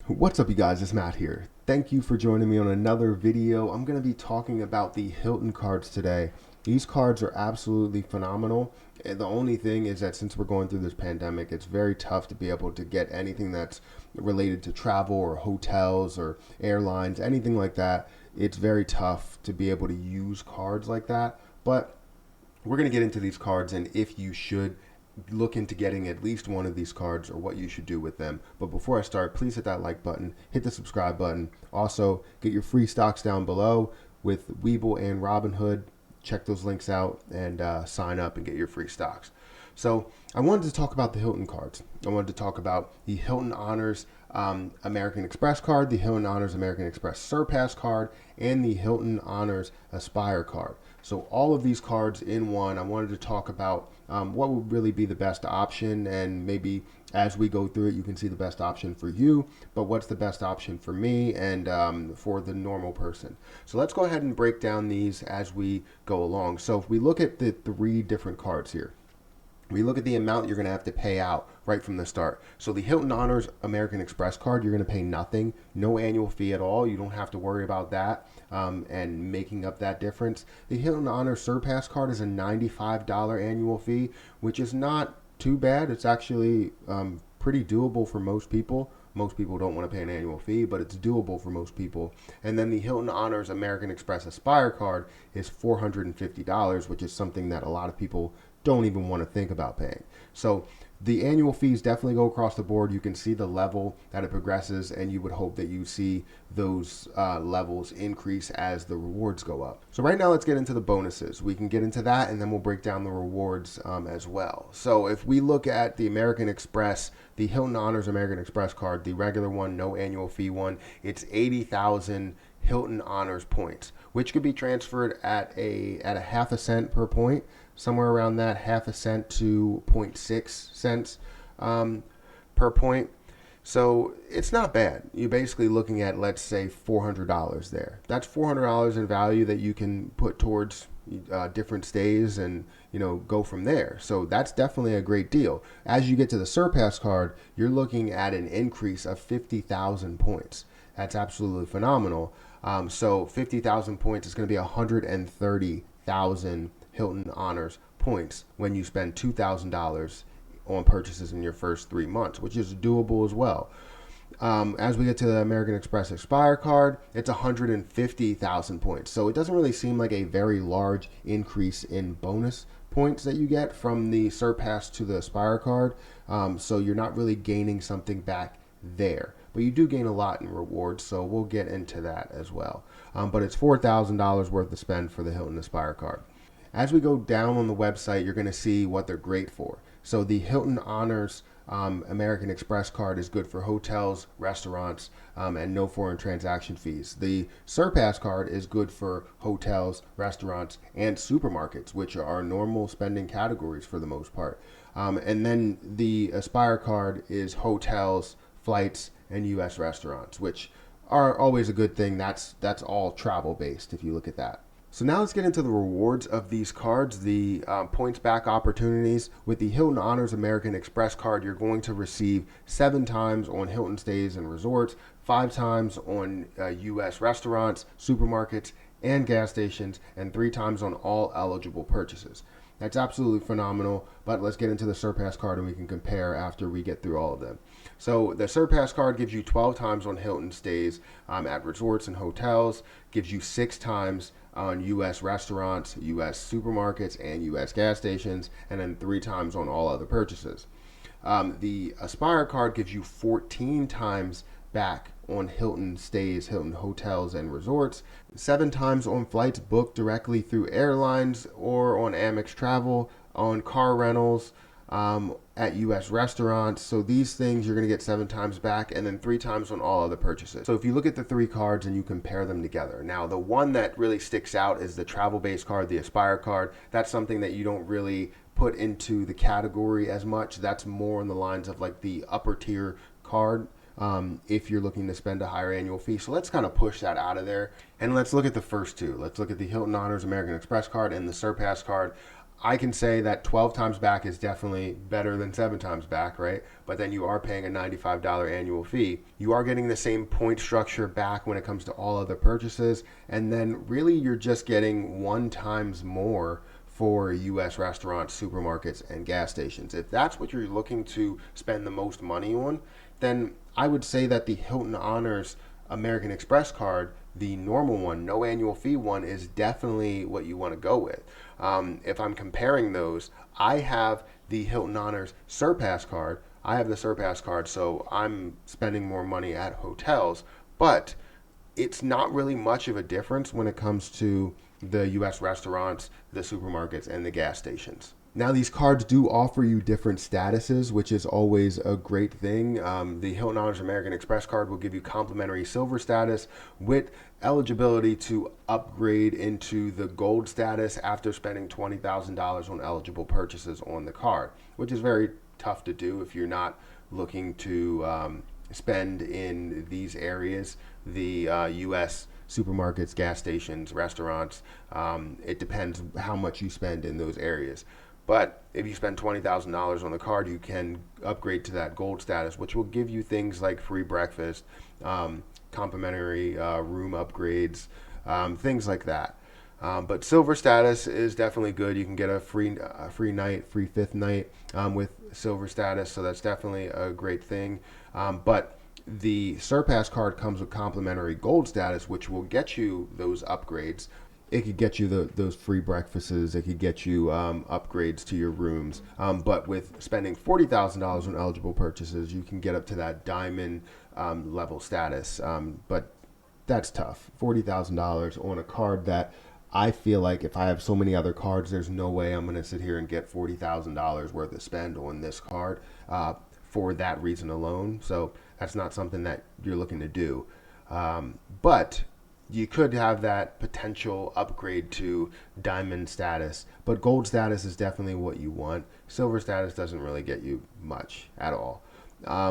What's up, you guys? It's Matt here. Thank you for joining me on another video. I'm going to be talking about the Hilton cards today. These cards are absolutely phenomenal. And the only thing is that since we're going through this pandemic, it's very tough to be able to get anything that's related to travel or hotels or airlines, anything like that. It's very tough to be able to use cards like that. But we're going to get into these cards and if you should look into getting at least one of these cards or what you should do with them. But before I start, please hit that like button, hit the subscribe button. Also, get your free stocks down below with Webull and Robinhood. Check those links out and sign up and get your free stocks. So I wanted to talk about the Hilton cards. I wanted to talk about the Hilton Honors American Express card, the Hilton Honors American Express Surpass card, and the Hilton Honors Aspire card. So all of these cards in one. I wanted to talk about what would really be the best option, and maybe as we go through it, you can see the best option for you, but what's the best option for me and for the normal person. So let's go ahead and break down these as we go along. So if we look at the three different cards here, we look at the amount you're going to have to pay out right from the start. So the Hilton Honors American Express card, you're going to pay nothing, no annual fee at all. You don't have to worry about that and making up that difference. The Hilton Honors Surpass card is a $95 annual fee, which is not too bad. It's actually pretty doable for most people. Most people don't want to pay an annual fee, but it's doable for most people. And then the Hilton Honors American Express Aspire card is $450, which is something that a lot of people don't even want to think about paying. So the annual fees definitely go across the board. You can see the level that it progresses, and you would hope that you see those levels increase as the rewards go up. So right now, let's get into the bonuses. We can get into that, and then we'll break down the rewards as well. So if we look at the American Express, the Hilton Honors American Express card, the regular one, no annual fee one, it's 80,000 Hilton Honors points, which could be transferred at a half a cent per point, somewhere around that, half a cent to 0.6 cents per point. So it's not bad. You're basically looking at, let's say, $400 there. That's $400 in value that you can put towards different stays and go from there. So that's definitely a great deal. As you get to the Surpass card, you're looking at an increase of 50,000 points. That's absolutely phenomenal. So 50,000 points is going to be 130,000 Hilton Honors points when you spend $2,000 on purchases in your first 3 months, which is doable as well. As we get to the American Express Aspire card, it's 150,000 points. So it doesn't really seem like a very large increase in bonus points that you get from the Surpass to the Aspire card. So you're not really gaining something back there. But you do gain a lot in rewards, so we'll get into that as well. But it's $4,000 worth of spend for the Hilton Aspire card. As we go down on the website, you're going to see what they're great for. So the Hilton Honors American Express card is good for hotels, restaurants, and no foreign transaction fees. The Surpass card is good for hotels, restaurants, and supermarkets, which are our normal spending categories for the most part. And then the Aspire card is hotels, flights, and U.S. restaurants, which are always a good thing. That's all travel based if you look at that. So now let's get into the rewards of these cards, the points back opportunities. With the Hilton Honors American Express card, you're going to receive 7 times on Hilton stays and resorts, 5 times on U.S. restaurants, supermarkets, and gas stations, and 3 times on all eligible purchases. That's absolutely phenomenal, but let's get into the Surpass card and we can compare after we get through all of them. So the Surpass card gives you 12 times on Hilton stays at resorts and hotels, gives you 6 times on U.S. restaurants, U.S. supermarkets, and U.S. gas stations, and then 3 times on all other purchases. The Aspire card gives you 14 times back on Hilton stays, Hilton hotels and resorts, 7 times on flights booked directly through airlines or on Amex travel, on car rentals, at U.S. restaurants. So these things you're going to get 7 times back, and then 3 times on all other purchases. So if you look at the 3 cards and you compare them together, now the one that really sticks out is the travel-based card, the Aspire card. That's something that you don't really put into the category as much. That's more on the lines of like the upper tier card. If you're looking to spend a higher annual fee. So let's kind of push that out of there. And let's look at the first two. Let's look at the Hilton Honors American Express card and the Surpass card. I can say that 12 times back is definitely better than 7 times back, right? But then you are paying a $95 annual fee. You are getting the same point structure back when it comes to all other purchases. And then really you're just getting 1 times more for US restaurants, supermarkets, and gas stations. If that's what you're looking to spend the most money on, then I would say that the Hilton Honors American Express card, the normal one, no annual fee one, is definitely what you want to go with. If I'm comparing those, I have the Hilton Honors Surpass card. I have the Surpass card, so I'm spending more money at hotels, but it's not really much of a difference when it comes to the US restaurants, the supermarkets, and the gas stations. Now, these cards do offer you different statuses, which is always a great thing. The Hilton Honors American Express card will give you complimentary silver status with eligibility to upgrade into the gold status after spending $20,000 on eligible purchases on the card, which is very tough to do if you're not looking to spend in these areas, the U.S. supermarkets, gas stations, restaurants. It depends how much you spend in those areas. But if you spend $20,000 on the card, you can upgrade to that gold status, which will give you things like free breakfast, complimentary room upgrades, things like that. But silver status is definitely good. You can get a free night, free fifth night with silver status, so that's definitely a great thing. But the Surpass card comes with complimentary gold status, which will get you those upgrades. It could get you those free breakfasts. It could get you upgrades to your rooms. But with spending $40,000 on eligible purchases, you can get up to that diamond level status. But that's tough. $40,000 on a card that I feel like if I have so many other cards, there's no way I'm going to sit here and get $40,000 worth of spend on this card for that reason alone. So that's not something that you're looking to do. But you could have that potential upgrade to diamond status, but gold status is definitely what you want. Silver status doesn't really get you much at all.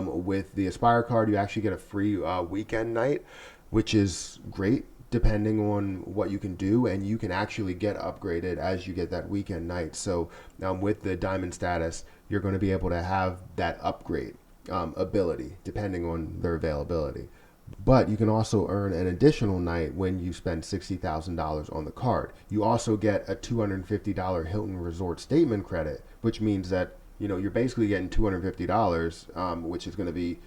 With the Aspire card, you actually get a free weekend night, which is great depending on what you can do, and you can actually get upgraded as you get that weekend night. So with the diamond status, you're going to be able to have that upgrade ability depending on their availability. But you can also earn an additional night when you spend $60,000 on the card. You also get a $250 Hilton Resort Statement credit, which means that you're basically getting $250, which is going to be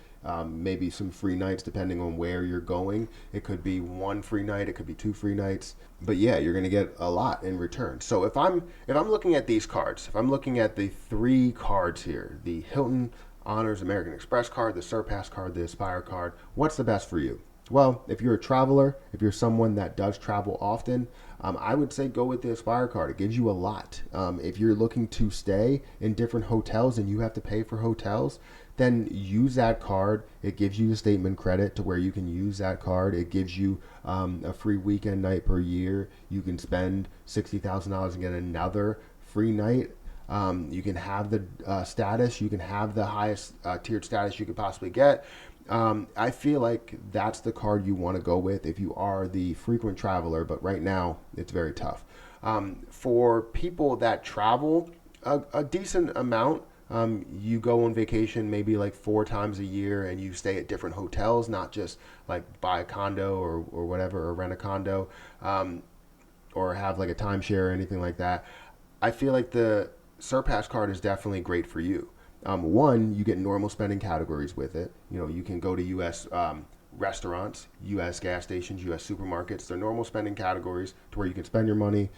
maybe some free nights depending on where you're going. It could be 1 free night, it could be 2 free nights, but yeah, you're going to get a lot in return. So if I'm looking at these cards, if I'm looking at the 3 cards here, the Hilton Honors American Express card, the Surpass card, the Aspire card, what's the best for you? Well, if you're a traveler, if you're someone that does travel often, I would say go with the Aspire card. It gives you a lot. If you're looking to stay in different hotels and you have to pay for hotels, then use that card. It gives you the statement credit to where you can use that card. It gives you a free weekend night per year. You can spend $60,000 and get another free night. You can have the status. You can have the highest tiered status you could possibly get. I feel like that's the card you want to go with if you are the frequent traveler, but right now it's very tough. For people that travel a decent amount, you go on vacation maybe like 4 times a year and you stay at different hotels, not just like buy a condo or whatever, or rent a condo, or have like a timeshare or anything like that. I feel like the Surpass card is definitely great for you. One, you get normal spending categories with it. You can go to U.S. Restaurants, U.S. gas stations, U.S. supermarkets. They're normal spending categories to where you can spend your money,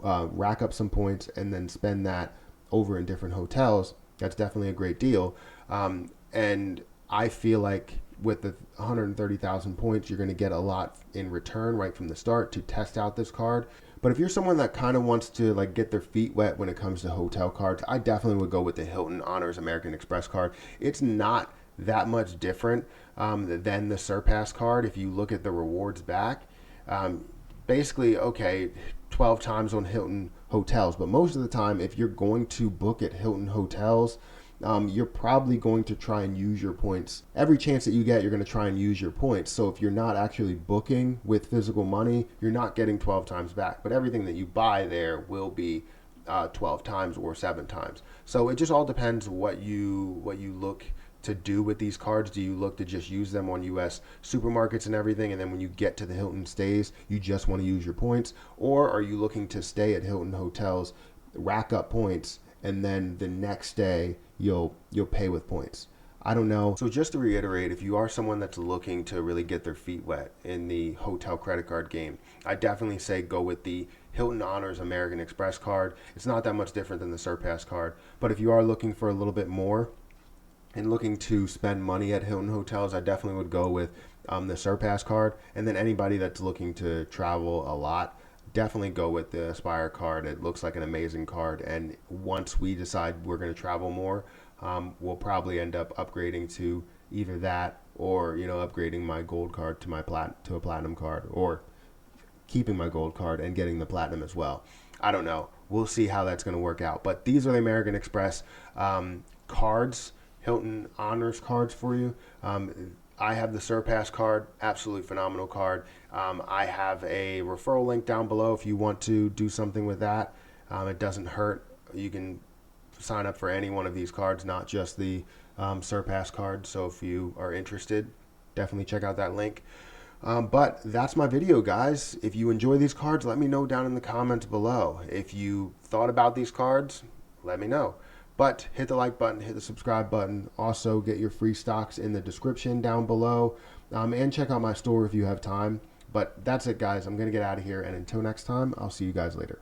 rack up some points, and then spend that over in different hotels. That's definitely a great deal. And I feel like with the 130,000 points, you're going to get a lot in return right from the start to test out this card. But if you're someone that kind of wants to like get their feet wet when it comes to hotel cards, I definitely would go with the Hilton Honors American Express card. It's not that much different than the Surpass card. If you look at the rewards back, basically, okay, 12 times on Hilton hotels. But most of the time, if you're going to book at Hilton hotels, you're probably going to try and use your points. Every chance that you get, you're going to try and use your points. So if you're not actually booking with physical money, you're not getting 12 times back. But everything that you buy there will be 12 times or 7 times. So it just all depends what you look to do with these cards. Do you look to just use them on US supermarkets and everything, and then when you get to the Hilton stays, you just want to use your points? Or are you looking to stay at Hilton hotels, rack up points, and then the next day you'll pay with points? I don't know. So just to reiterate, if you are someone that's looking to really get their feet wet in the hotel credit card game, I definitely say go with the Hilton Honors American Express card. It's not that much different than the Surpass card, but if you are looking for a little bit more and looking to spend money at Hilton hotels, I definitely would go with the Surpass card. And then anybody that's looking to travel a lot, definitely go with the Aspire card. It looks like an amazing card, and once we decide we're going to travel more, we'll probably end up upgrading to either that, or upgrading my gold card to a platinum card, or keeping my gold card and getting the platinum as well. I don't know. We'll see how that's going to work out. But these are the American Express cards, Hilton Honors cards for you. I have the Surpass card, absolutely phenomenal card. I have a referral link down below if you want to do something with that. It doesn't hurt. You can sign up for any one of these cards, not just the Surpass card. So if you are interested, definitely check out that link. But that's my video, guys. If you enjoy these cards, let me know down in the comments below. If you thought about these cards, let me know. But hit the like button, hit the subscribe button. Also, get your free stocks in the description down below. And check out my store if you have time. But that's it, guys. I'm going to get out of here. And until next time, I'll see you guys later.